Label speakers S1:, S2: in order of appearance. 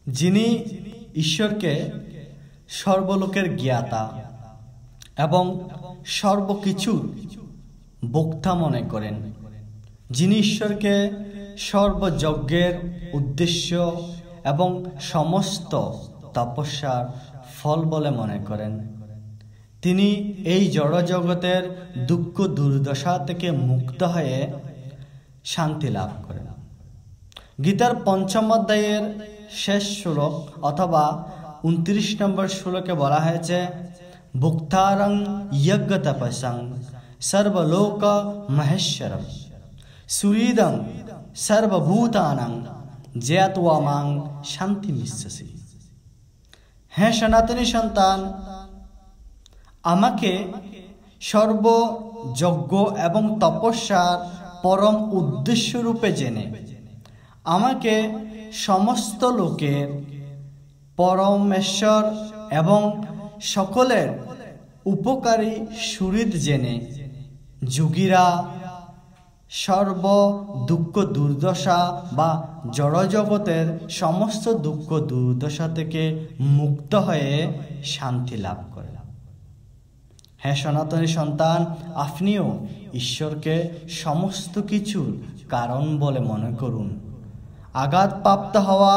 S1: যিনি ঈশ্বরকে সর্বলোকের জ্ঞাতা এবং সর্বকিছুর ভোক্তা মনে করেন, যিনি ঈশ্বরকে সর্বযজ্ঞের উদ্দেশ্য এবং সমস্ত তপস্যার ফল বলে মনে করেন, তিনি এই জড়জগতের দুঃখ দুর্দশা থেকে মুক্ত হয়ে শান্তি লাভ করেন। গীতার ৫ম অধ্যায়ের শেষ শ্লোক অথবা ২৯ নম্বর শ্লোকে বলা হয়েছে, ভুক্তারং যজ্ঞ তপসং সর্বলোক মহেশ্বরম সুহৃদং সর্বভূতানাং জ্ঞাত্বা মাং শান্তিমিচ্ছসি। হে সনাতনী সন্তান, আমাকে সর্বযজ্ঞ এবং তপস্যার পরম উদ্দেশ্য রূপে জেনে, আমাকে সমস্ত লোকের পরমেশ্বর এবং সকলের উপকারী সুহৃদ জেনে যোগীরা সর্ব দুঃখ দুর্দশা বা জড়জগতের সমস্ত দুঃখ দুর্দশা থেকে মুক্ত হয়ে শান্তি লাভ করে। হ্যাঁ সনাতনী সন্তান, আপনিও ঈশ্বরকে সমস্ত কিছুর কারণ বলে মনে করুন। আঘাতপ্রাপ্ত হওয়া